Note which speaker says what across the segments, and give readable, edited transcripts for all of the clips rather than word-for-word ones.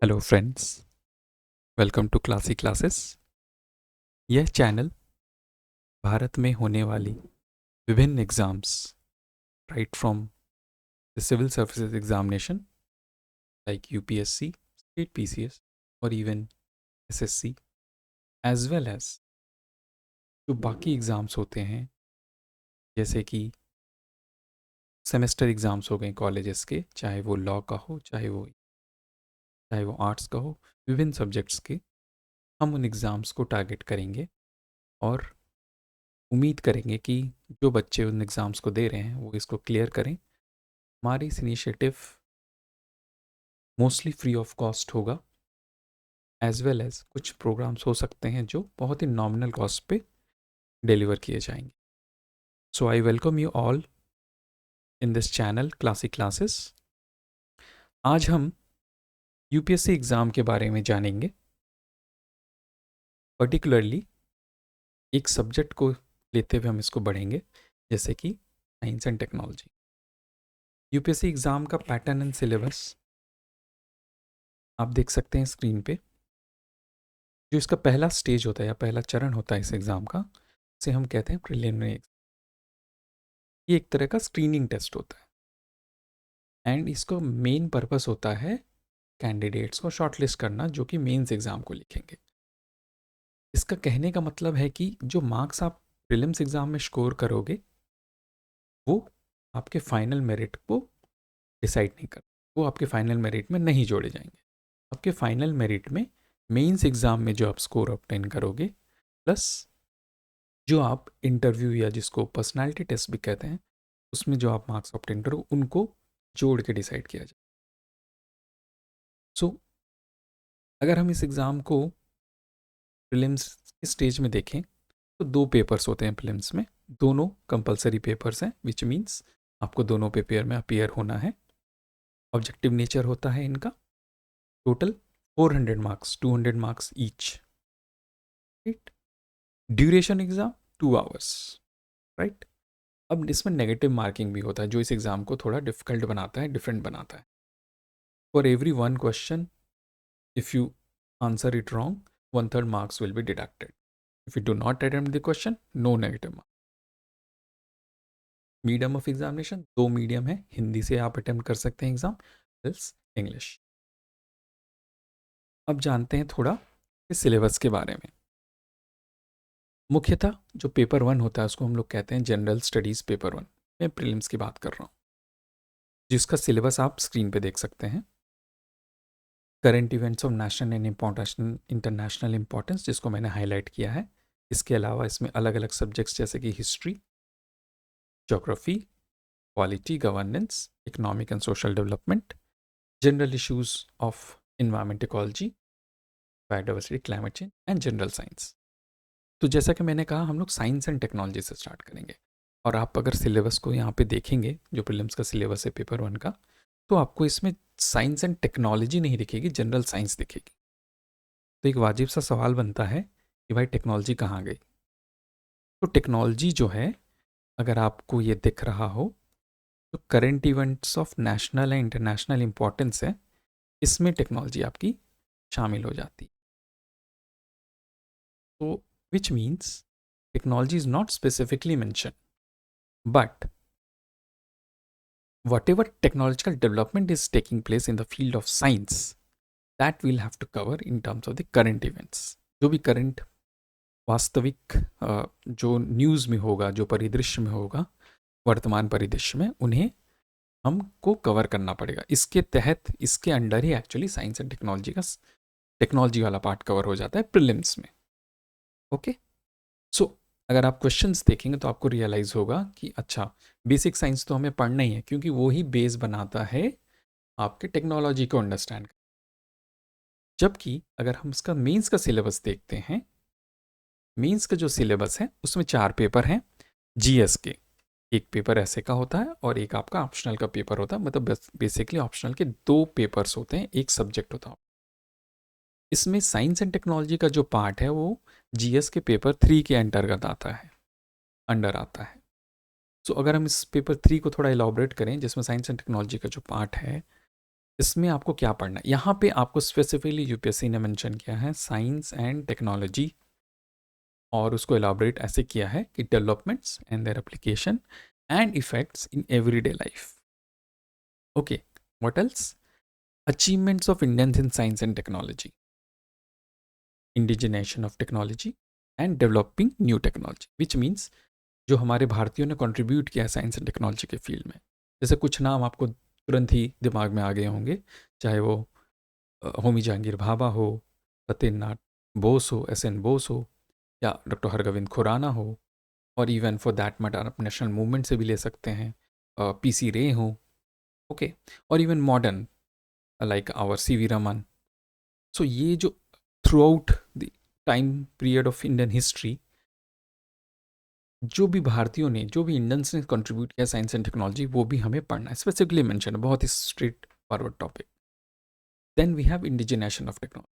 Speaker 1: Hello friends, welcome to classy classes. यह channel Bharat में होने वाली विभिन्न exams right from the civil services examination like UPSC, state PCS और even SSC, as well as जो बाकी एग्ज़ाम्स होते हैं जैसे कि सेमेस्टर एग्ज़ाम्स हो गए कॉलेजेस के, चाहे वो लॉ का हो, चाहे वो आर्ट्स का हो, विभिन्न सब्जेक्ट्स के। हम उन एग्ज़ाम्स को टारगेट करेंगे और उम्मीद करेंगे कि जो बच्चे उन एग्ज़ाम्स को दे रहे हैं वो इसको क्लियर करें। हमारी इस initiative mostly free of cost होगा, एज वेल एज कुछ प्रोग्राम्स हो सकते हैं जो बहुत ही नॉमिनल कॉस्ट पे डिलीवर किए जाएंगे। So I welcome you all in this channel classy classes. आज हम यूपीएससी एग्ज़ाम के बारे में जानेंगे, पर्टिकुलरली एक सब्जेक्ट को लेते हुए हम इसको बढ़ेंगे, जैसे कि science and technology. UPSC exam का पैटर्न एंड सिलेबस आप देख सकते हैं स्क्रीन पे। जो इसका पहला स्टेज होता है या पहला चरण होता है इस एग्ज़ाम का, उसे हम कहते हैं प्रिलिमिनरी। ये एक तरह का स्क्रीनिंग टेस्ट होता है एंड इसको मेन पर्पस होता है कैंडिडेट्स को शॉर्टलिस्ट करना जो कि मेंस एग्ज़ाम को लिखेंगे। इसका कहने का मतलब है कि जो मार्क्स आप प्रीलिम्स एग्ज़ाम में स्कोर करोगे वो आपके फाइनल मेरिट को डिसाइड नहीं कर, वो आपके फाइनल मेरिट में नहीं जोड़े जाएंगे। आपके फाइनल मेरिट में मेंस एग्ज़ाम में जो आप स्कोर ऑब्टेन करोगे प्लस जो आप इंटरव्यू या जिसको पर्सनालिटी टेस्ट भी कहते हैं उसमें जो आप मार्क्स ऑब्टेन करो उनको जोड़ के डिसाइड किया जाए। सो अगर हम इस एग्ज़ाम को प्रीलिम्स के स्टेज में देखें तो दो पेपर्स होते हैं प्रीलिम्स में, दोनों कंपलसरी पेपर्स हैं, विच मीन्स आपको दोनों पेपर में अपीयर होना है। ऑब्जेक्टिव नेचर होता है इनका। Total 400 marks, 200 marks each, right. Duration exam 2 hours, right. अब इसमें नेगेटिव मार्किंग भी होता है जो इस एग्ज़ाम को थोड़ा डिफिकल्ट बनाता है, डिफरेंट बनाता है। For every one question if you answer it wrong 1/3 marks will be deducted. If you do not attempt the question, no negative marks. Medium of examination दो मीडियम है, हिंदी से आप अटेम्प्ट कर सकते हैं एग्ज़ाम, एल्स इंग्लिश। अब जानते हैं थोड़ा इस सिलेबस के बारे में। मुख्यतः जो पेपर 1 होता है उसको हम लोग कहते हैं जनरल स्टडीज़ पेपर 1। मैं प्रीलिम्स की बात कर रहा हूँ, जिसका सिलेबस आप स्क्रीन पे देख सकते हैं। Current events of national and international importance, जिसको मैंने हाईलाइट किया है। इसके अलावा इसमें अलग अलग सब्जेक्ट्स जैसे कि history, geography, polity, governance, economic and social development, general issues of environment, ecology, biodiversity, climate change and general science. तो जैसा कि मैंने कहा हम लोग साइंस एंड टेक्नोलॉजी से स्टार्ट करेंगे। और आप अगर सिलेबस को यहाँ पे देखेंगे, जो प्रीलिम्स का सिलेबस है पेपर 1 का, तो आपको इसमें साइंस एंड टेक्नोलॉजी नहीं दिखेगी, जनरल साइंस दिखेगी। तो एक वाजिब सा सवाल बनता है कि भाई टेक्नोलॉजी कहाँ गई। तो टेक्नोलॉजी जो है, अगर आपको ये दिख रहा हो, तो current events of national and international importance है, इसमें टेक्नोलॉजी आपकी शामिल हो जाती। तो which means technology is not specifically mention, but whatever technological development is taking place in the field of science, that we'll have to cover in terms of the current events। जो भी current वास्तविक जो news में होगा, जो परिदृश्य में होगा, वर्तमान परिदृश्य में, उन्हें हमको कवर करना पड़ेगा। इसके तहत, इसके under he actually science and technology का टेक्नोलॉजी वाला पार्ट कवर हो जाता है प्रीलिम्स में। ओके, सो अगर आप क्वेश्चंस देखेंगे तो आपको रियलाइज़ होगा कि अच्छा, बेसिक साइंस तो हमें पढ़ना ही है क्योंकि वो ही बेस बनाता है आपके टेक्नोलॉजी को अंडरस्टैंड। जबकि अगर हम इसका मेंस का सिलेबस देखते हैं, मेंस का जो सिलेबस है उसमें 4 पेपर हैं जीएस के। एक पेपर ऐसे का होता है और एक आपका ऑप्शनल का पेपर होता है। मतलब बेसिकली ऑप्शनल के 2 पेपर्स होते हैं, एक सब्जेक्ट होता है। इसमें साइंस एंड टेक्नोलॉजी का जो पार्ट है वो जीएस के पेपर 3 के अंतर्गत आता है, अंडर आता है। सो अगर हम इस पेपर 3 को थोड़ा इलाबोरेट करें, जिसमें साइंस एंड टेक्नोलॉजी का जो पार्ट है, इसमें आपको क्या पढ़ना है, यहाँ पे आपको स्पेसिफिकली यूपीएससी ने मेंशन किया है साइंस एंड टेक्नोलॉजी, और उसको एलाबरेट ऐसे किया है कि developments and their application and effects in everyday life. Okay, what else? Achievements of Indians in science and technology, indigenisation of technology and developing new technology, which means जो हमारे भारतीयों ने कंट्रीब्यूट किया है साइंस एंड टेक्नोलॉजी के field में. जैसे कुछ नाम आपको तुरंत ही दिमाग में आ गए होंगे, चाहे वो होमी जहांगीर भाभा हो, सत्येंद्रनाथ बोस हो, एस एन बोस हो, या डॉक्टर हरगोविंद खुराना हो, और इवन फॉर दैट मैटर आप नेशनल मूवमेंट से भी ले सकते हैं, पी सी रे हो. ओके, और even modern like our C V Raman. So ये जो throughout the time period of Indian history जो भी भारतीयों ने, जो भी इंडियंस ने कंट्रीब्यूट किया साइंस एंड टेक्नोलॉजी, वो भी हमें पढ़ना है. स्पेसिफिकली मेंशन है, बहुत ही straightforward topic. Then we have indigenisation of technology,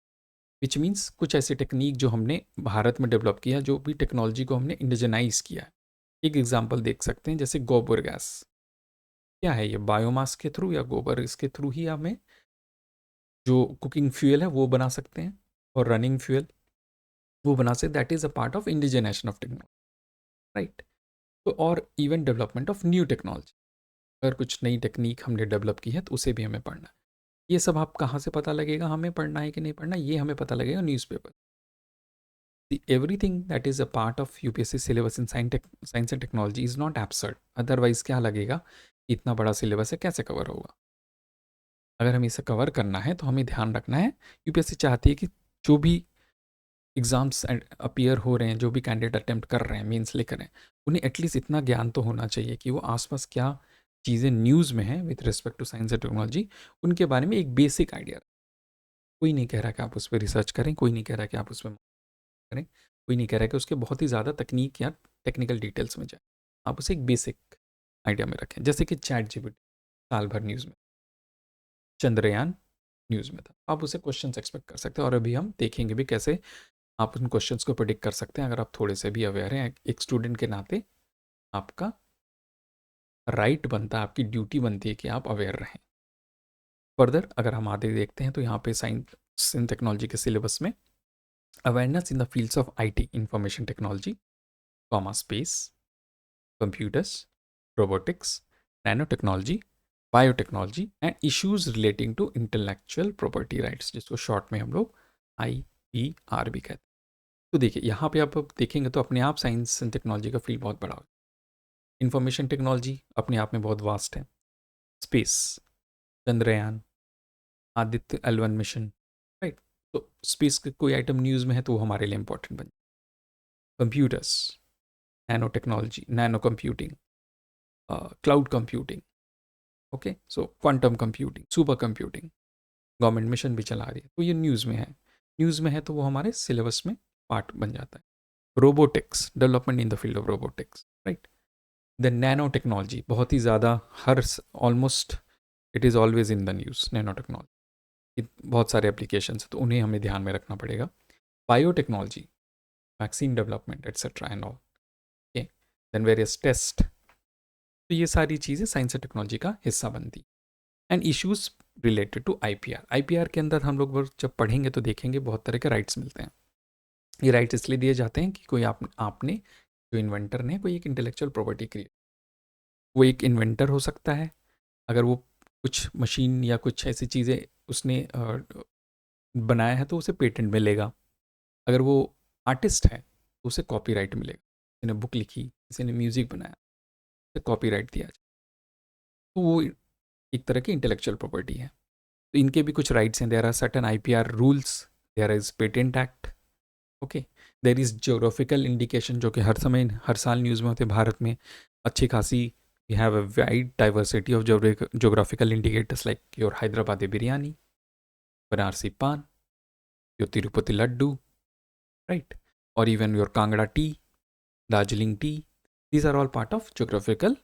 Speaker 1: which means कुछ ऐसी टेक्निक जो हमने भारत में डेवलप किया, जो भी टेक्नोलॉजी को हमने इंडिजनाइज किया है. एक एग्जांपल देख सकते हैं, जैसे गोबर गैस. क्या है ये? बायोमास के थ्रू या गोबर इसके थ्रू ही हमें जो कुकिंग फ्यूल है वो बना सकते हैं, और रनिंग फ्यूल वो बना सकते. That is a part of indigenisation of technology, right. तो और even development of new technology, अगर कुछ नई टेक्निक हमने डेवलप की है तो उसे भी हमें पढ़ना है. ये सब आप कहाँ से पता लगेगा हमें पढ़ना है कि नहीं पढ़ना? ये हमें पता लगेगा newspaper. Everything that is a part of UPSC syllabus in science and technology is not absurd. Otherwise क्या लगेगा, इतना बड़ा सिलेबस है कैसे कवर होगा? अगर हमें इसे कवर करना है तो हमें ध्यान रखना है, यूपीएससी चाहती है कि जो भी एग्ज़ाम्स अपीयर हो रहे हैं, जो भी कैंडिडेट अटेम्प्ट कर रहे हैं, मीन्स लेकर हैं, उन्हें एटलीस्ट इतना ज्ञान तो होना चाहिए कि वो आसपास क्या चीज़ें न्यूज़ में हैं with respect to science and technology, उनके बारे में एक बेसिक आइडिया. कोई नहीं कह रहा कि आप उस पर रिसर्च करें, कोई नहीं कह रहा कि आप उस पर करें, कोई नहीं कह रहा कि उसके बहुत ही ज़्यादा तकनीक या टेक्निकल डिटेल्स में जाए. आप उसे एक बेसिक आइडिया में रखें. जैसे कि चैट जीपीटी साल भर न्यूज़ में, चंद्रयान न्यूज़ में था, आप उसे क्वेश्चन एक्सपेक्ट कर सकते हैं. और अभी हम देखेंगे भी कैसे आप उन क्वेश्चंस को प्रिडिक्ट कर सकते हैं, अगर आप थोड़े से भी अवेयर हैं. एक स्टूडेंट के नाते आपका राइट बनता है, आपकी ड्यूटी बनती है कि आप अवेयर रहें. फर्दर अगर हम आगे देखते हैं तो यहाँ पे साइंस एंड टेक्नोलॉजी के सिलेबस में awareness in the fields of IT, information technology, comma space, computers, robotics, nano technology, biotechnology and issues relating to intellectual property rights, जिसको शॉर्ट में हम लोग IPR भी कहते हैं. तो देखिए यहाँ पे आप देखेंगे तो अपने आप साइंस एंड टेक्नोलॉजी का फील्ड बहुत बड़ा है. इंफॉर्मेशन टेक्नोलॉजी अपने आप में बहुत वास्ट है. Space, Chandrayaan, Aditya L1 mission, right. तो स्पेस के कोई आइटम न्यूज़ में है तो वो हमारे लिए इंपॉर्टेंट बन. Computers, nano technology, nano computing, cloud computing, okay, सो quantum computing, super computing, government mission भी चला रही है तो ये न्यूज़ में है. न्यूज़ में है तो वो हमारे सिलेबस में पार्ट बन जाता है. Robotics, development in the field of robotics, right. The nano technology बहुत ही ज़्यादा हर almost it is always in the news. Nano technology बहुत सारे एप्लीकेशंस हैं तो उन्हें हमें ध्यान में रखना पड़ेगा. Biotechnology, vaccine development etcetera and all, okay. Then various test. तो ये सारी चीज़ें साइंस एंड टेक्नोलॉजी का हिस्सा बनती. And issues related to IPR के अंदर हम लोग जब पढ़ेंगे तो देखेंगे बहुत तरह के राइट्स मिलते हैं. ये राइट्स इसलिए दिए जाते हैं कि कोई आपने जो इन्वेंटर ने कोई एक इंटेलेक्चुअल प्रॉपर्टी क्रिएट, वो एक इन्वेंटर हो सकता है. अगर वो कुछ मशीन या कुछ ऐसी चीज़ें उसने बनाया है तो उसे पेटेंट मिलेगा. अगर वो आर्टिस्ट है तो उसे कॉपीराइट मिलेगा. किसी ने बुक लिखी, किसी ने म्यूज़िक बनाया, उसे कॉपीराइट दिया जाए, तो वो एक तरह की इंटेलेक्चुअल प्रॉपर्टी है. तो इनके भी कुछ राइट्स हैं. There are certain IPR rules, there is patent act, okay. There is geographical indication जो कि हर समय हर साल न्यूज़ में होते हैं. भारत में अच्छी खासी we have a wide diversity of geographical indicators like your Hyderabadi biryani, Banarasi paan, your Tirupati laddu, right, और even your Kangra tea, Darjeeling tea. these are all part of geographical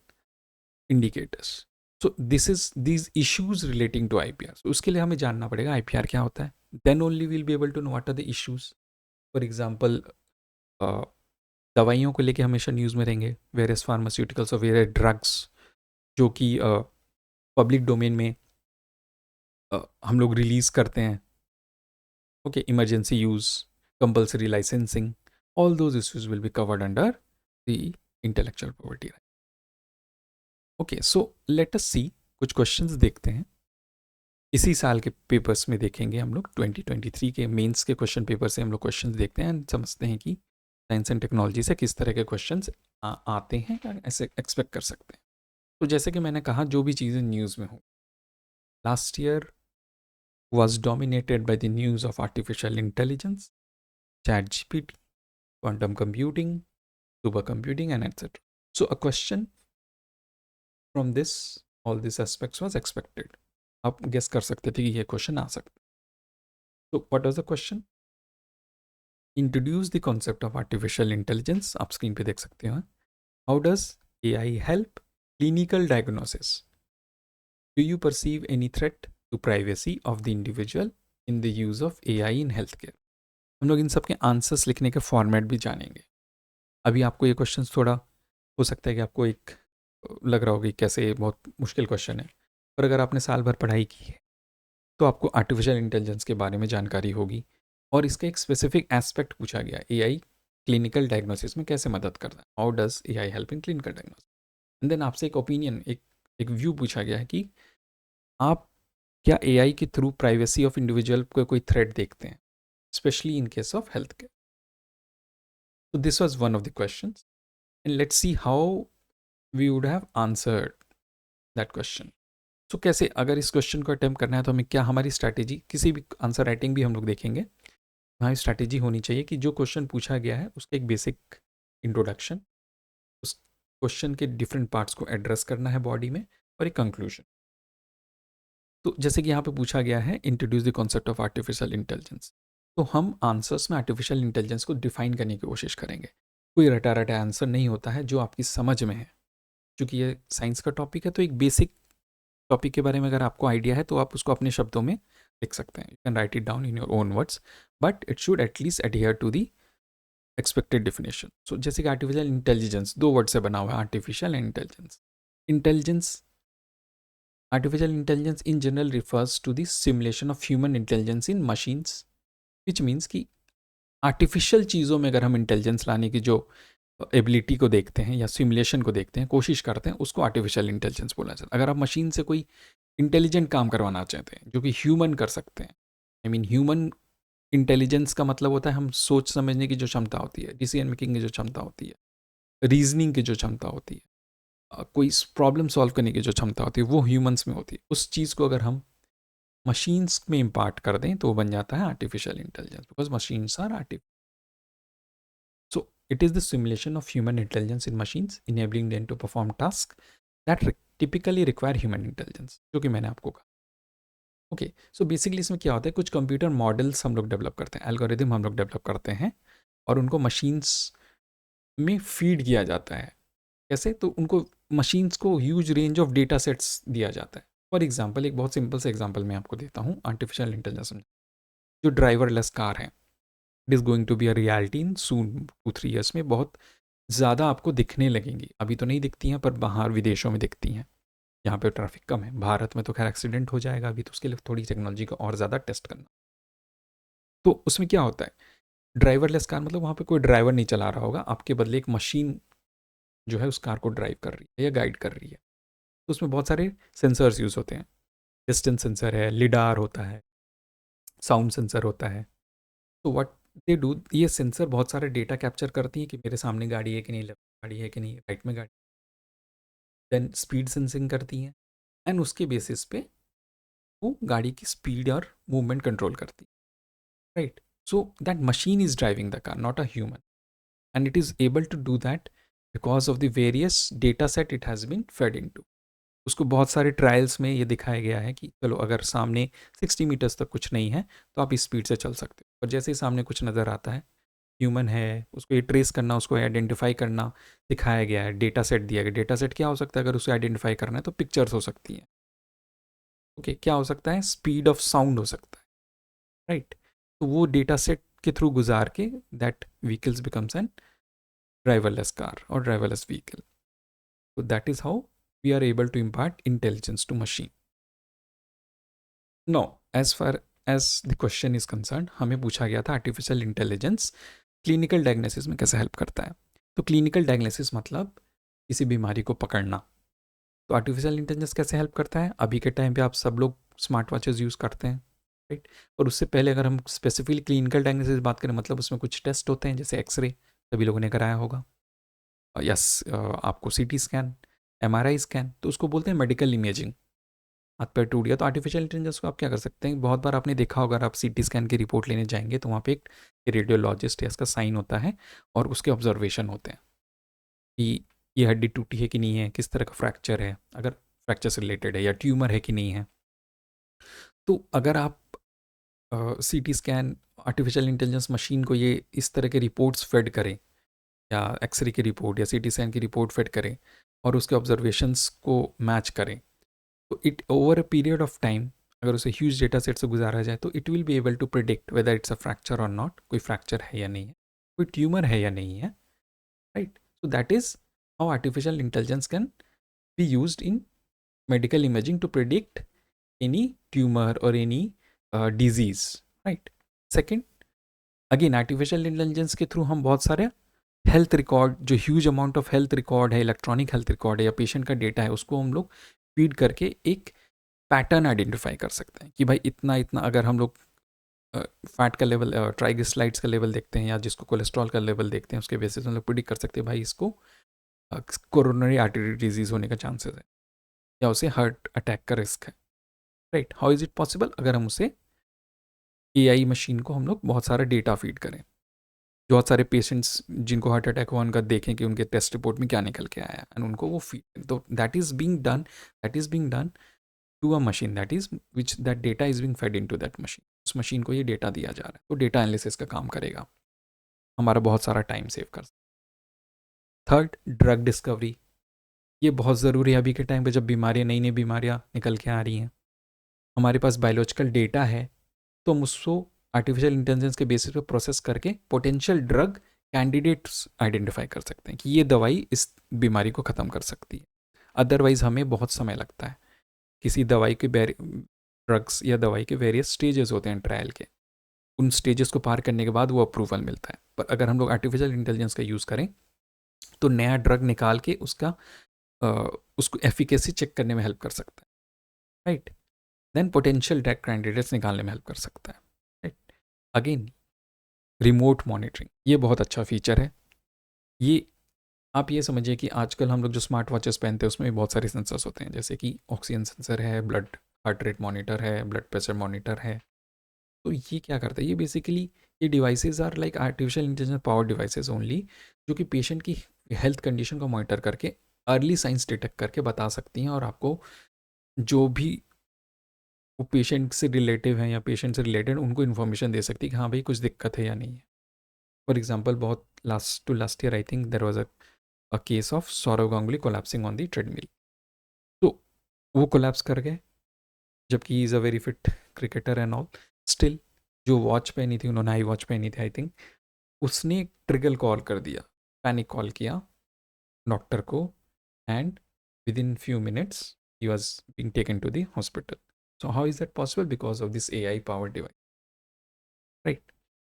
Speaker 1: indicators. So this is these issues relating to IPR. So उसके लिए हमें जानना पड़ेगा IPR क्या होता है. Then only we'll be able to know what are the issues. For example, दवाइयों को लेके हमेशा न्यूज़ में रहेंगे. वेरियस फार्मास्यूटिकल्स और वेरियस ड्रग्स जो कि पब्लिक डोमेन में हम लोग रिलीज़ करते हैं, okay, emergency use, compulsory licensing, all those issues will be covered under the intellectual property right. Okay, so let us see, कुछ क्वेश्चंस देखते हैं। इसी साल के पेपर्स में देखेंगे हम लोग, 2023 के मेंस के क्वेश्चन पेपर से हम लोग क्वेश्चंस देखते हैं, समझते हैं कि साइंस एंड टेक्नोलॉजी से किस तरह के क्वेश्चंस आते हैं या ऐसे एक्सपेक्ट कर सकते हैं। तो जैसे कि मैंने कहा, जो भी चीज़ें न्यूज़ में हो, last year was dominated by the news of artificial intelligence, ChatGPT, quantum computing, supercomputing, and etc. So a question from this, all these aspects was expected. आप guess कर सकते थे कि ये question आ सकता है. So what was the question? Introduce the concept of artificial intelligence. आप screen पे देख सकते हो. How does AI help clinical diagnosis? Do you perceive any threat to privacy of the individual in the use of AI in healthcare? हम लोग इन सब के answers लिखने के फॉर्मेट भी जानेंगे. अभी आपको ये क्वेश्चन थोड़ा हो सकता है कि आपको एक लग रहा होगा कि कैसे ये बहुत मुश्किल क्वेश्चन है, पर अगर आपने साल भर पढ़ाई की है तो आपको आर्टिफिशियल इंटेलिजेंस के बारे में जानकारी होगी और इसका एक स्पेसिफिक एस्पेक्ट पूछा गया, एआई क्लिनिकल डायग्नोसिस में कैसे मदद करता है, how does AI help in clinical diagnosis. And then आपसे एक ओपिनियन, एक व्यू पूछा गया है कि आप क्या एआई के थ्रू प्राइवेसी ऑफ इंडिविजुअल को कोई थ्रेट देखते हैं, specially in case of health care. So this was one of the questions, and let's see how we would have answered that question. So कैसे अगर इस क्वेश्चन को attempt करना है तो हमें क्या, हमारी स्ट्रैटेजी, किसी भी आंसर राइटिंग भी हम लोग देखेंगे, हमारी स्ट्रैटेजी होनी चाहिए कि जो क्वेश्चन पूछा गया है उसका एक बेसिक इंट्रोडक्शन, उस क्वेश्चन के डिफरेंट पार्ट्स को एड्रेस करना है बॉडी में, और एक कंक्लूजन। तो जैसे कि यहाँ पे पूछा गया है, introduce the concept of artificial intelligence, तो हम आंसर्स में आर्टिफिशियल इंटेलिजेंस को डिफाइन करने की कोशिश करेंगे। कोई रटा रटा आंसर नहीं होता है जो आपकी समझ में है, क्योंकि ये साइंस का टॉपिक है, तो एक बेसिक टॉपिक के बारे में अगर आपको आइडिया है तो आप उसको अपने शब्दों में लिख सकते हैं, you can write it down in your own words, but it should at least adhere to the expected definition. So जैसे कि आर्टिफिशियल इंटेलिजेंस दो वर्ड से बना हुआ है, artificial and intelligence. Intelligence, artificial intelligence in general refers to the simulation of human intelligence in machines, which means कि artificial चीज़ों में अगर हम इंटेलिजेंस लाने की जो एबिलिटी को देखते हैं या सिमुलेशन को देखते हैं, कोशिश करते हैं, उसको आर्टिफिशियल इंटेलिजेंस बोला जाता है। अगर आप मशीन से कोई इंटेलिजेंट काम करवाना चाहते हैं जो कि ह्यूमन कर सकते हैं, आई मीन ह्यूमन इंटेलिजेंस का मतलब होता है हम सोच समझने की जो क्षमता होती है, डिसीजन मेकिंग की जो क्षमता होती है, रीजनिंग की जो क्षमता होती है, कोई प्रॉब्लम सॉल्व करने की जो क्षमता होती है, वो ह्यूमंस में होती है। उस चीज़ को अगर हम मशीन्स में इम्पार्ट कर दें तो वो बन जाता है artificial intelligence, because machines are artificial. So it is the simulation of human intelligence in machines, enabling them to perform tasks that typically require human intelligence, जो कि मैंने आपको कहा। ओके, सो बेसिकली इसमें क्या होता है, कुछ कंप्यूटर मॉडल्स हम लोग डेवलप करते हैं, एल्गोरिदम हम लोग डेवलप करते हैं, और उनको मशीन्स में फीड किया जाता है। कैसे? तो उनको मशीन्स को huge range of data sets दिया जाता है। फॉर एग्जाम्पल, एक बहुत सिंपल से एग्जाम्पल मैं आपको देता हूँ आर्टिफिशियल इंटेलिजेंस में। जो ड्राइवरलेस कार है, it is going to be a reality in soon 2-3 years में, बहुत ज़्यादा आपको दिखने लगेंगी। अभी तो नहीं दिखती हैं, पर बाहर विदेशों में दिखती हैं, यहाँ पे ट्रैफिक कम है। भारत में तो खैर एक्सीडेंट हो जाएगा अभी, तो उसके लिए थोड़ी टेक्नोलॉजी को और ज़्यादा टेस्ट करना। तो उसमें क्या होता है, ड्राइवरलेस कार मतलब वहाँ पे कोई ड्राइवर नहीं चला रहा होगा, आपके बदले एक मशीन जो है उस कार को ड्राइव कर रही है या गाइड कर रही है। तो उसमें बहुत सारे सेंसर्स यूज़ होते हैं, डिस्टेंस सेंसर है, लिडार होता है, साउंड सेंसर होता है। तो व्हाट दे डू, ये सेंसर बहुत सारे डेटा कैप्चर करती है कि मेरे सामने गाड़ी है कि नहीं, लेफ्ट गाड़ी है कि नहीं, राइट में गाड़ी, देन स्पीड सेंसिंग करती हैं, एंड उसके बेसिस पे वो गाड़ी की स्पीड और मूवमेंट कंट्रोल करती है, right. So that machine is driving the car, not a human, and it is able to do that because of the various data set it has been fed into. उसको बहुत सारे trials में ये दिखाया गया है कि चलो अगर सामने 60 मीटर्स तक कुछ नहीं है तो आप इस स्पीड से चल सकते हो, और जैसे ही सामने कुछ नज़र आता है, ह्यूमन है, उसको ये ट्रेस करना, उसको आइडेंटिफाई करना दिखाया गया है, डेटा सेट दिया गया। डेटा सेट क्या हो सकता है, अगर उसे आइडेंटिफाई करना है तो पिक्चर्स हो सकती हैं, ओके, क्या हो सकता है, स्पीड ऑफ साउंड हो सकता है, राइट। तो वो डेटा सेट के थ्रू गुजार के that vehicles becomes an driverless car और driverless vehicle. So that is how we are able to impart intelligence to machine. No, as far as the question is concern, हमें पूछा गया था artificial intelligence clinical diagnosis में कैसे help करता है। तो क्लिनिकल डायग्नोसिस मतलब किसी बीमारी को पकड़ना। तो आर्टिफिशियल इंटेलिजेंस कैसे हेल्प करता है? अभी के टाइम पे आप सब लोग स्मार्ट वॉचेस यूज़ करते हैं, राइट? और उससे पहले अगर हम स्पेसिफिकली क्लिनिकल डायग्नोसिस बात करें, मतलब उसमें कुछ टेस्ट होते हैं जैसे एक्सरे, सभी लोगों ने कराया होगा, यस, आपको सीटी स्कैन, एमआरआई स्कैन, तो उसको बोलते हैं मेडिकल इमेजिंग। हाथ पैर टूट गया तो आर्टिफिशियल इंटेलिजेंस को आप क्या कर सकते हैं, बहुत बार आपने देखा होगा, अगर आप सीटी स्कैन की रिपोर्ट लेने जाएंगे तो वहाँ पे एक रेडियोलॉजिस्ट या इसका साइन होता है और उसके ऑब्जर्वेशन होते हैं कि ये हड्डी टूटी है कि नहीं है, किस तरह का फ्रैक्चर है, अगर फ्रैक्चर से रिलेटेड है, या ट्यूमर है कि नहीं है। तो अगर आप CT scan artificial intelligence machine को ये इस तरह के रिपोर्ट्स फेड करें, या एक्सरे की रिपोर्ट या सीटी स्कैन की रिपोर्ट फेड करें और उसके ऑब्जर्वेशंस को मैच करें, तो it over a period of time, अगर उसे ह्यूज डेटा सेट से गुजारा जाए तो it will be able to predict whether it's a fracture or not, कोई फ्रैक्चर है या नहीं है, कोई ट्यूमर है या नहीं है, right? So that is how artificial intelligence can be use in medical imaging to predict any tumour और any disease, right? Second, again artificial intelligence के थ्रू हम बहुत सारे हेल्थ रिकॉर्ड, जो huge amount of health record है, electronic health record है या patient का डेटा है, उसको हम लोग फीड करके एक पैटर्न आइडेंटिफाई कर सकते हैं कि भाई इतना इतना, अगर हम लोग फैट का लेवल, ट्राइग्लिसराइड्स का लेवल देखते हैं या जिसको कोलेस्ट्रॉल का लेवल देखते हैं, उसके बेसिस हम लोग प्रिडिक्ट कर सकते हैं भाई इसको कोरोनरी आर्टरी डिजीज होने का चांसेस है या उसे हार्ट अटैक का रिस्क है, right? How is it possible? अगर हम उसे एआई मशीन को हम लोग बहुत सारा डेटा फीड करें, बहुत सारे पेशेंट्स जिनको हार्ट अटैक हुआ उनका देखें कि उनके टेस्ट रिपोर्ट में क्या निकल के आया एंड उनको वो फीड, तो that is being done to a machine, that is which that data is being fed into that machine. उस मशीन को ये डेटा दिया जा रहा है, तो डेटा एनालिसिस का काम करेगा, हमारा बहुत सारा टाइम सेव कर। Third, drug discovery. ये बहुत ज़रूरी है अभी के टाइम पे, जब बीमारियाँ, नई नई बीमारियाँ निकल के आ रही हैं, हमारे पास बायोलॉजिकल डेटा है, तो हम उसको आर्टिफिशियल इंटेलिजेंस के बेसिस पे प्रोसेस करके पोटेंशियल ड्रग कैंडिडेट्स आइडेंटिफाई कर सकते हैं कि ये दवाई इस बीमारी को ख़त्म कर सकती है। अदरवाइज़ हमें बहुत समय लगता है। किसी दवाई के ड्रग्स या दवाई के वेरियस स्टेजेस होते हैं ट्रायल के, उन स्टेजेस को पार करने के बाद वो अप्रूवल मिलता है। पर अगर हम लोग आर्टिफिशियल इंटेलिजेंस का यूज़ करें तो नया ड्रग निकाल के उसका अ, उसको एफिकेसी चेक करने में हेल्प कर सकता है, right? Then potential drug candidates निकालने में हेल्प कर सकता है, राइट? अगेन, रिमोट मॉनिटरिंग, ये बहुत अच्छा फीचर है। ये आप ये समझिए कि आजकल हम लोग जो स्मार्ट वॉचेस पहनते हैं उसमें भी बहुत सारे सेंसर्स होते हैं, जैसे कि ऑक्सीजन सेंसर है, ब्लड हार्ट रेट मॉनिटर है, ब्लड प्रेशर मॉनिटर है। तो ये क्या करता है, ये बेसिकली ये devices are like artificial intelligence power devices only, जो कि पेशेंट की हेल्थ कंडीशन को मॉनिटर करके अर्ली साइंस डिटेक्ट करके बता सकती हैं, और आपको जो भी वो पेशेंट से रिलेटिव हैं या पेशेंट से रिलेटेड उनको इन्फॉर्मेशन दे सकती है कि हाँ भाई कुछ दिक्कत है या नहीं है। फॉर एग्जाम्पल, बहुत last year I think there was a case of Sourav Ganguly collapsing on the treadmill. तो वो कोलैप्स कर गए, जबकि he is a very fit cricketer and all. Still जो वॉच पहनी थी, उन्होंने आई वॉच पहनी थी आई थिंक, उसने ट्रिगल कॉल कर दिया, पैनिक कॉल किया डॉक्टर को, and within few minutes he was being taken to the hospital. So how is that possible? Because of this A I power device, right?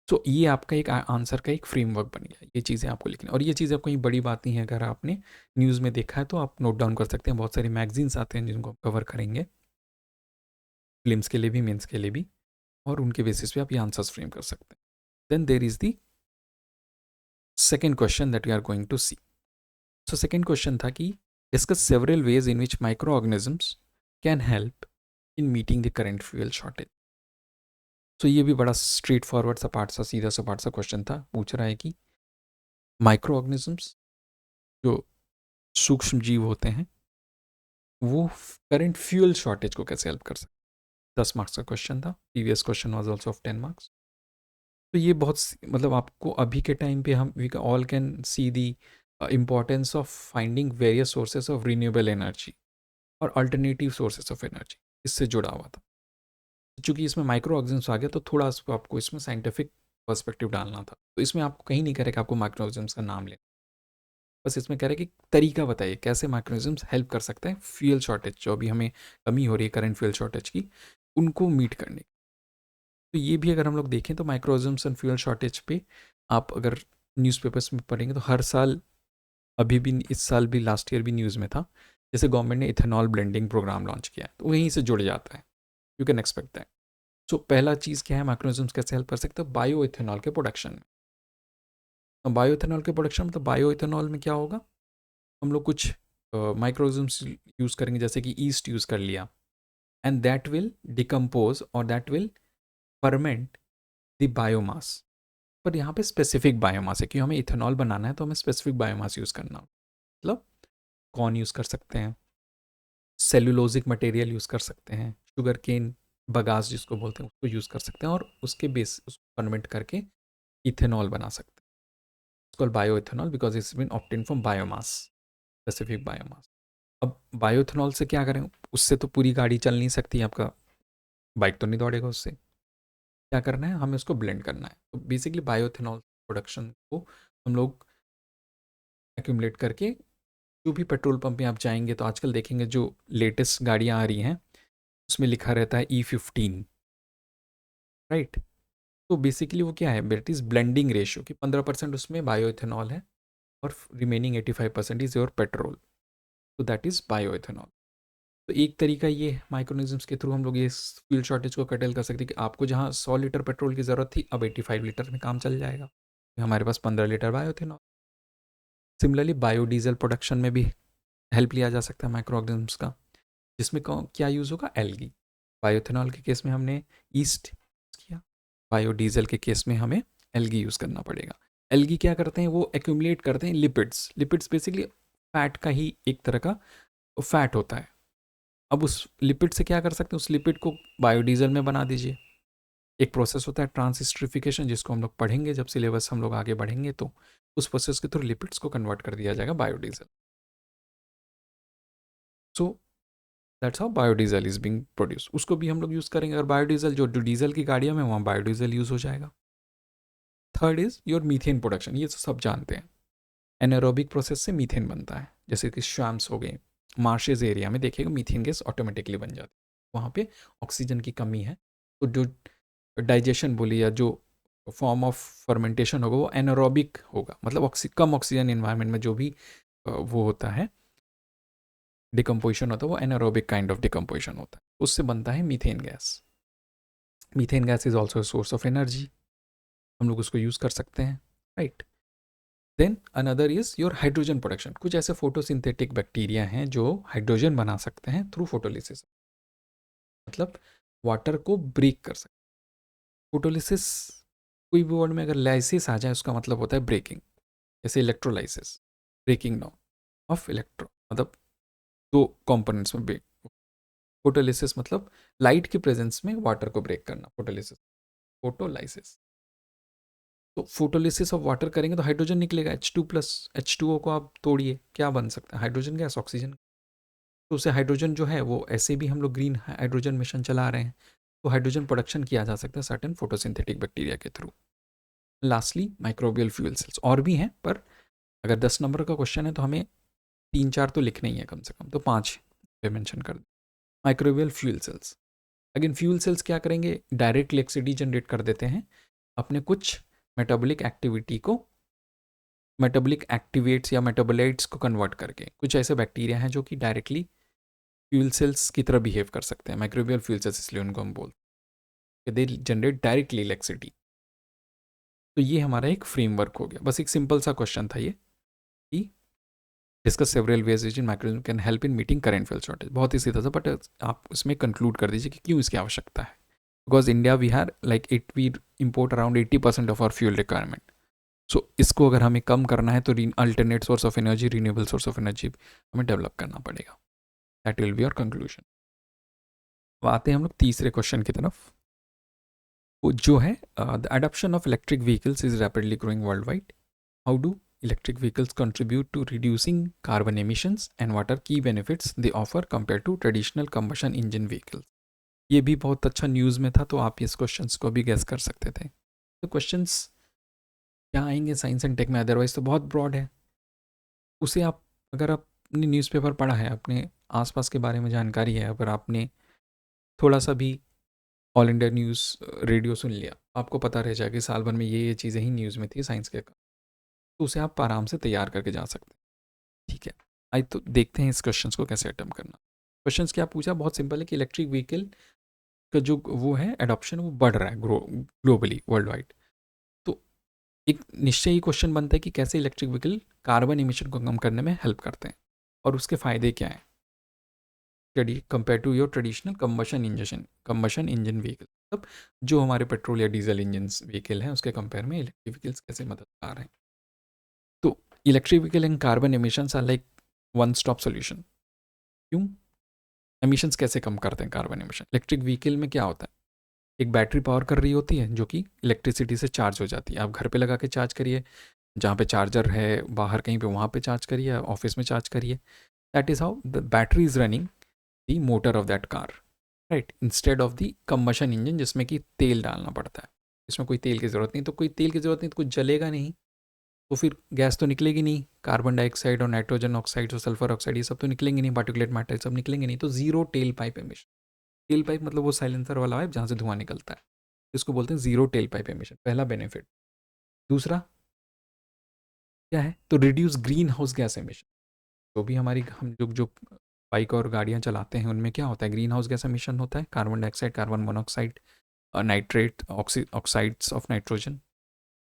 Speaker 1: So ये आपका एक answer का एक framework बन गया, ये चीज़ें आपको लिखनी, और ये चीज़ें कोई बड़ी बात नहीं है। अगर आपने न्यूज़ में देखा है तो आप नोट डाउन कर सकते हैं, बहुत सारी मैगजीन्स आते हैं जिनको आप कवर करेंगे, फिल्म्स के लिए भी, मेंस के लिए भी, और उनके बेसिस पे आप ये आंसर्स फ्रेम कर सकते हैं। Then there is the second question that we are going to see. So second question था कि discuss several ways in which microorganisms can help in meeting the current fuel shortage. तो ये भी बड़ा straight forward सा part सा, सीधा सा पार्ट सा क्वेश्चन था। पूछ रहा है कि माइक्रो ऑर्गेनिजम्स, जो सूक्ष्म जीव होते हैं, वो करंट फ्यूल शॉर्टेज को कैसे हेल्प कर सकते हैं। 10 मार्क्स का क्वेश्चन था, previous question was also of 10 marks. तो ये बहुत मतलब आपको अभी के टाइम पे हम we all can see the importance of finding various sources of renewable energy और अल्टरनेटिव सोर्सेज ऑफ एनर्जी, इससे जुड़ा हुआ था। चूंकि इसमें माइक्रो ऑर्गेनिज्म्स आ गया तो थोड़ा आपको इसमें साइंटिफिक पर्सपेक्टिव डालना था, तो इसमें आपको कहीं नहीं कह रहा कि आपको माइक्रो ऑर्गेनिज्म्स का नाम लेना, बस इसमें कह रहे हैं कि तरीका बताइए कैसे माइक्रो ऑर्गेनिज्म्स हेल्प कर सकते हैं फ्यूल शॉर्टेज, जो अभी हमें कमी हो रही है करंट फ्यूल शॉर्टेज की, उनको मीट करने। तो ये भी अगर हम लोग देखें तो माइक्रोऑर्गेनिज्म्स एंड फ्यूल शॉर्टेज पे आप अगर न्यूज़पेपर्स में पढ़ेंगे तो हर साल, अभी भी इस साल भी, लास्ट ईयर भी न्यूज़ में था, जैसे गवर्नमेंट ने इथेनॉल ब्लेंडिंग प्रोग्राम लॉन्च किया है, तो वहीं से जुड़ जाता है। You can expect that. So पहला चीज़ क्या है, माइक्रोऑर्गेनिज्म्स कैसे हेल्प कर सकते हैं बायो इथेनॉल के प्रोडक्शन में। अब बायो इथेनॉल के प्रोडक्शन मतलब बायो इथेनॉल में क्या होगा, हम लोग कुछ माइक्रोऑर्गेनिज्म्स यूज़ करेंगे, जैसे कि ईस्ट यूज़ कर लिया, एंड दैट विल डिकम्पोज और that will ferment the biomass. पर यहाँ पे स्पेसिफिक बायोमास है, क्योंकि हमें इथेनॉल बनाना है तो हमें स्पेसिफिक बायोमास यूज़ करना होगा। मतलब कॉर्न यूज़ कर सकते हैं, सेलुलोजिक मटेरियल यूज़ कर सकते हैं, शुगर केन बगास जिसको बोलते हैं उसको यूज़ कर सकते हैं, और उसके बेस उसको कन्वर्ट करके इथेनॉल बना सकते हैं। It's called bioethanol because it's been obtain from biomass, specific biomass. अब बायो इथेनॉल से क्या करें, उससे तो पूरी गाड़ी चल नहीं सकती, आपका बाइक तो नहीं दौड़ेगा उससे। क्या करना है, हमें उसको ब्लेंड करना है। तो बेसिकली बायो इथेनॉल प्रोडक्शन को हम लोग एक्यूमुलेट करके, जो भी पेट्रोल पंप में आप जाएंगे तो आजकल देखेंगे जो लेटेस्ट गाड़ियाँ आ रही हैं उसमें लिखा रहता है E15, राइट। तो बेसिकली वो क्या है, दैट इज़ ब्लेंडिंग रेशियो कि 15% उसमें बायो इथेनॉल है और रिमेनिंग 85% इज़ योर पेट्रोल। तो दैट इज़ बायो इथेनॉल। तो एक तरीका ये माइक्रोनिज्म्स के थ्रू हम लोग ये फ्यूल शॉर्टेज को कटेल कर सकते हैं कि आपको जहाँ 100 लीटर पेट्रोल की ज़रूरत थी, अब 85 लीटर में काम चल जाएगा, हमारे पास 15 litre bio ethanol. Similarly biodiesel production में भी हेल्प लिया जा सकता है माइक्रो ऑर्गेनिज्म्स का, जिसमें क्या यूज़ होगा, एल्गी। बायोइथेनॉल के केस में हमने ईस्ट किया, बायोडीजल के केस में हमें एल्गी यूज़ करना पड़ेगा। एल्गी क्या करते हैं, वो एक्यूमुलेट करते हैं लिपिड्स। लिपिड्स बेसिकली फैट का ही एक तरह का फैट होता है। अब उस लिपिड से क्या कर सकते हैं, उस लिपिड को बायोडीजल में बना दीजिए। एक प्रोसेस होता है ट्रांसहिस्ट्रिफिकेशन, जिसको हम लोग पढ़ेंगे जब सिलेबस हम लोग आगे बढ़ेंगे, तो उस प्रोसेस के थ्रू लिपिड्स को कन्वर्ट कर दिया जाएगा biodiesel. So that's how biodiesel is being produce. उसको भी हम लोग यूज़ करेंगे, और बायोडीजल जो डीजल की गाड़ियों में, वहाँ बायोडीजल यूज़ हो जाएगा। Third is your methane production. ये तो सब जानते हैं, एनारोबिक प्रोसेस से मीथेन बनता है, जैसे कि श्वाम्स हो गए, मार्शेज एरिया में देखिएगा मीथेन गैस ऑटोमेटिकली बन जाती है, वहाँ पे ऑक्सीजन की कमी है, तो जो डाइजेशन बोली या जो फॉर्म ऑफ फर्मेंटेशन होगा वो एनारोबिक होगा, मतलब कम ऑक्सीजन इन्वायरमेंट में जो भी वो होता है, डिकम्पोजिशन होता है, वो एनारोबिक काइंड ऑफ डिकम्पोजिशन होता है, उससे बनता है methane gas. Methane gas is also source of energy, हम लोग उसको यूज़ कर सकते हैं, right. Then another is your hydrogen production. कुछ ऐसे फोटोसिंथेटिक बैक्टीरिया हैं जो हाइड्रोजन बना सकते हैं थ्रू फोटोलिसिस, मतलब वाटर को ब्रेक कर सकते हैं। फोटोलिसिस, कोई भी वर्ड में अगर लाइसिस आ जाए उसका मतलब होता है ब्रेकिंग, जैसे electrolysis, breaking down of electro, मतलब दो कंपोनेंट्स में ब्रेक। फोटोलिसिस मतलब लाइट के प्रेजेंस में वाटर को ब्रेक करना, फोटोलिसिस, फोटोलाइसिस। तो फोटोलिसिस ऑफ वाटर करेंगे तो हाइड्रोजन निकलेगा, H2+। H2O को आप तोड़िए, क्या बन सकता है, हाइड्रोजन गैस, ऑक्सीजन। तो उसे हाइड्रोजन जो है वो, ऐसे भी हम लोग ग्रीन हाइड्रोजन मिशन चला रहे हैं, तो हाइड्रोजन प्रोडक्शन किया जा सकता है सर्टेन फोटोसिंथेटिक बैक्टीरिया के through. Lastly microbial fuel sales, और भी हैं, पर अगर 10 नंबर का क्वेश्चन है तो हमें 3-4 तो लिखने ही है कम से कम, तो 5 पे मेंशन कर दे। Microbial fuel cells, again fuel cells क्या करेंगे, डायरेक्ट इलेक्ट्रिसिटी जनरेट कर देते हैं अपने कुछ मेटाबॉलिक एक्टिविटी को, मेटाबॉलिक एक्टिवेट्स या मेटाबोलाइट्स को कन्वर्ट करके। कुछ ऐसे बैक्टीरिया हैं जो कि डायरेक्टली फ्यूल सेल्स की तरह बिहेव कर सकते हैं, माइक्रोबियल फ्यूल सेल्स इसलिए उनको हम बोलते हैं, दे जनरेट डायरेक्टली इलेक्ट्रिसिटी। तो ये हमारा एक फ्रेमवर्क हो गया, बस एक सिंपल सा क्वेश्चन था ये कि discuss several ways in microbial can help in meeting current fuel shortage. बहुत ही सीधा था, बट आप इसमें कंक्लूड कर दीजिए कि क्यों इसकी आवश्यकता है। Because India we here like it we import around 80% of our fuel requirement. So इसको अगर हमें कम करना है तो alternate source of energy, renewable source of energy हमें डेवलप करना पड़ेगा। That will be our conclusion. अब आते हैं हम लोग तीसरे क्वेश्चन की तरफ, वो जो है the adoption of electric vehicles is rapidly growing world wide. How do electric vehicles contribute to reducing carbon emissions and what are key benefits they offer compared to traditional combustion engine vehicles। ये भी बहुत अच्छा news में था, तो आप इस questions को भी गैस कर सकते थे। तो क्वेश्चंस क्या आएंगे साइंस एंड टेक में, अदरवाइज तो बहुत ब्रॉड है। उसे आप, अगर आपने न्यूज़पेपर पढ़ा है, अपने आसपास के बारे में जानकारी है, अगर आपने थोड़ा सा भी ऑल इंडिया न्यूज़ रेडियो सुन लिया, आपको पता रह जाएगा कि साल भर में ये चीज़ें ही न्यूज़ में थी साइंस के, तो उसे आप आराम से तैयार करके जा सकते हैं। ठीक है, आइए तो देखते हैं इस क्वेश्चन को कैसे अटेम्प्ट करना। क्वेश्चन क्या पूछा, बहुत सिंपल है कि इलेक्ट्रिक व्हीकल का जो वो है एडॉप्शन वो बढ़ रहा है ग्लोबली वर्ल्ड वाइड। तो एक निश्चय ही क्वेश्चन बनता है कि कैसे इलेक्ट्रिक व्हीकल कार्बन इमिशन को कम करने में हेल्प करते हैं और उसके फ़ायदे क्या हैं compare to your traditional combustion engine vehicle. मतलब जो हमारे पेट्रोल या डीजल इंजन व्हीकल हैं उसके कंपेयर में इलेक्ट्रिक व्हीकल्स कैसे मददगार हैं। तो electric vehicle and carbon emissions are like one stop solution. क्यों? एमिशंस कैसे कम करते हैं कार्बन एमिशन? इलेक्ट्रिक व्हीकल में क्या होता है, एक बैटरी पावर कर रही होती है जो कि इलेक्ट्रिसिटी से चार्ज हो जाती है। आप घर पे लगा के चार्ज करिए, जहाँ पे चार्जर है बाहर कहीं पे वहाँ पे चार्ज करिए, ऑफिस में चार्ज करिए। That is how the battery is running the motor of that car, right, instead of the combustion engine जिसमें कि तेल डालना पड़ता है। इसमें कोई तेल की ज़रूरत नहीं, तो कोई तेल की ज़रूरत नहीं तो कुछ जलेगा नहीं, तो फिर गैस तो निकलेगी नहीं, कार्बन डाइऑक्साइड और नाइट्रोजन ऑक्साइड और सल्फर ऑक्साइड ये सब तो निकलेंगे नहीं, पार्टिकुलेट मैटर सब निकलेंगे नहीं, तो zero tell pipe emission. Tell pipe मतलब वो साइलेंसर वाला पाइप जहाँ से धुआं निकलता है, इसको बोलते हैं जीरो टेल पाइप एमिशन, पहला बेनिफिट। दूसरा क्या है, तो reduce green house gas emission. तो भी हमारी हम जो जो बाइक और गाड़ियाँ चलाते हैं उनमें क्या होता है, ग्रीन हाउस गैस एमिशन होता है, carbon dioxide, carbon monoxide, nitrate, oxides of nitrogen,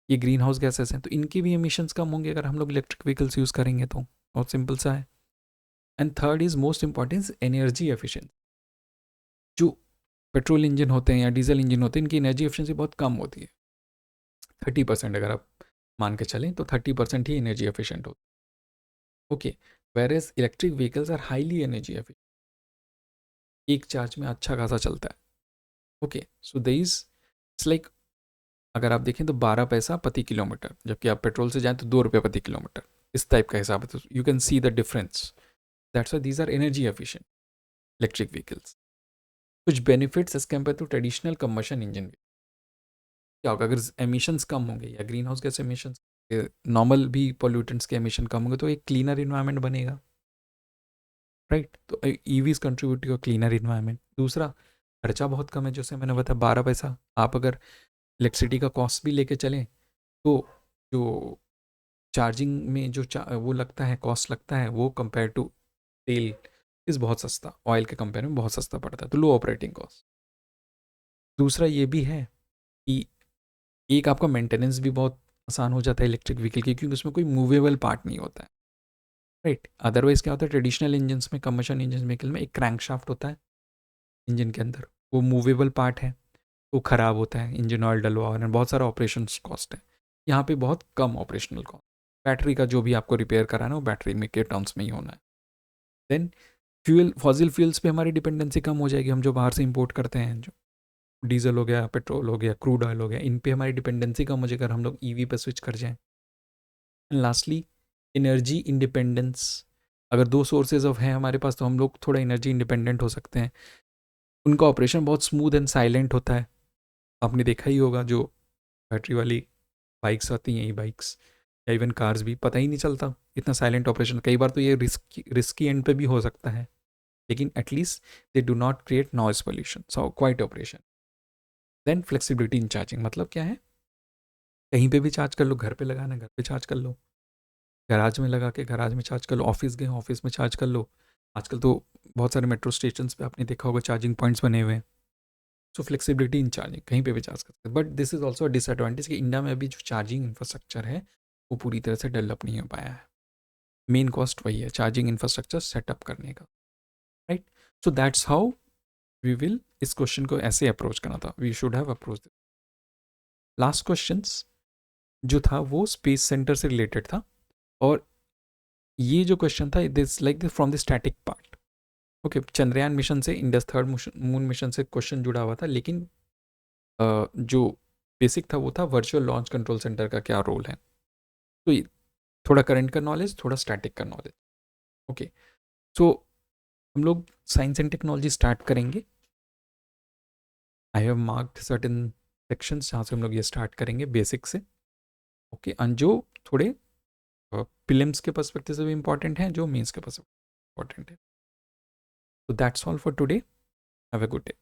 Speaker 1: ये ग्रीन हाउस गैसेस हैं। तो इनकी भी एमिशंस कम होंगे अगर हम लोग इलेक्ट्रिक व्हीकल्स यूज़ करेंगे तो, बहुत सिंपल सा है। And third is most important, energy efficiency. जो पेट्रोल इंजन होते हैं या डीजल इंजन होते हैं इनकी एनर्जी एफिशिएंसी बहुत कम होती है, 30%। अगर आप मान के चलें तो 30% ही एनर्जी एफिशिएंट होती है। Okay, whereas electric vehicles are highly energy efficient, एक चार्ज में अच्छा खासा चलता है। Okay, so they is it's like, अगर आप देखें तो 12 पैसा प्रति किलोमीटर, जबकि आप पेट्रोल से जाएं तो 2 रुपये प्रति किलोमीटर, इस टाइप का हिसाब है। तो you can see the difference, that's why these are energy efficient electric vehicles. कुछ benefits as compare to traditional combustion engine. क्या होगा अगर एमिशंस कम होंगे या greenhouse gas emissions, normal भी पोल्यूटेंट्स के एमिशन कम होंगे तो एक क्लीनर इन्वायरमेंट बनेगा, राइट। तो EVs contribute to cleaner environment. दूसरा, खर्चा बहुत कम है, जैसे मैंने बताया 12 पैसा। आप अगर इलेक्ट्रिसिटी का कॉस्ट भी लेके चलें तो जो चार्जिंग में जो वो लगता है, कॉस्ट लगता है, वो कंपेयर टू तेल इज़ बहुत सस्ता, ऑयल के कंपेयर में बहुत सस्ता पड़ता है, तो लो ऑपरेटिंग कॉस्ट। दूसरा ये भी है कि एक आपका मेंटेनेंस भी बहुत आसान हो जाता है इलेक्ट्रिक व्हीकल की, क्योंकि उसमें कोई मूवेबल पार्ट नहीं होता है, राइट। अदरवाइज क्या होता है, ट्रेडिशनल इंजन्स में, कम्बशन इंजन व्हीकल में एक क्रैंकशाफ्ट होता है इंजन के अंदर, वो मूवेबल पार्ट है, वो ख़राब होता है, इंजन ऑयल डलवाओ और बहुत सारा ऑपरेशन कॉस्ट है। यहाँ पे बहुत कम ऑपरेशनल कॉस्ट, बैटरी का जो भी आपको रिपेयर कराना है वो बैटरी में के टर्म्स में ही होना है। देन फ्यूल, फॉसिल फ्यूल्स पे हमारी डिपेंडेंसी कम हो जाएगी, हम जो बाहर से इंपोर्ट करते हैं, जो डीजल हो गया, पेट्रोल हो गया, क्रूड ऑयल हो गया, इन पे हमारी डिपेंडेंसी कम हो जाएगी अगर हम लोग ईवी पे स्विच कर जाएं। And lastly, energy independence. अगर दो सोर्सेज ऑफ हैं हमारे पास तो हम लोग थोड़ा एनर्जी इंडिपेंडेंट हो सकते हैं। उनका ऑपरेशन बहुत स्मूथ एंड साइलेंट होता है, आपने देखा ही होगा, जो बैटरी वाली बाइक्स आती हैं, ई बाइक्स या इवन कार्स भी, पता ही नहीं चलता, इतना साइलेंट ऑपरेशन। कई बार तो ये रिस्की एंड पे भी हो सकता है, लेकिन at least they do not create noise pollution, so quiet operation. Then flexibility in charging, मतलब क्या है, कहीं पे भी चार्ज कर लो, घर पे लगाना घर पे चार्ज कर लो, गैराज में लगा के गैराज में चार्ज कर लो, ऑफिस गए ऑफिस में चार्ज कर लो। आजकल तो बहुत सारे मेट्रो स्टेशन पे आपने देखा होगा चार्जिंग पॉइंट्स बने हुए हैं। सो फ्लेक्सिबिलिटी इन चार्जिंग, कहीं पे भी चार्ज कर सकते हैं। But this is also disadvantage कि इंडिया में अभी जो चार्जिंग इंफ्रास्ट्रक्चर है वो पूरी तरह से डेवलप नहीं हो पाया है। मेन कॉस्ट वही है, चार्जिंग इंफ्रास्ट्रक्चर सेटअप करने का, right. So that's how we will इस क्वेश्चन को ऐसे अप्रोच करना था, we should have approach. Last question जो था वो स्पेस सेंटर से रिलेटेड था, और ये जो क्वेश्चन था this like this from the static part. Okay, Chandrayaan mission से, इंडस थर्ड मून मिशन से क्वेश्चन जुड़ा हुआ था, लेकिन जो बेसिक था वो था वर्चुअल लॉन्च कंट्रोल सेंटर का क्या रोल है। तो ये थोड़ा करंट का नॉलेज, थोड़ा स्टैटिक का नॉलेज। ओके, सो हम लोग साइंस एंड टेक्नोलॉजी स्टार्ट करेंगे। I have marked certain sections जहाँ से हम लोग ये स्टार्ट करेंगे बेसिक से। ओके, एंड जो थोड़े प्रीलिम्स के पर्सपेक्टिव से भी इंपॉर्टेंट हैं, जो मेंस के पर्सपेक्टिव इंपॉर्टेंट है। So that's all for today. Have a good day.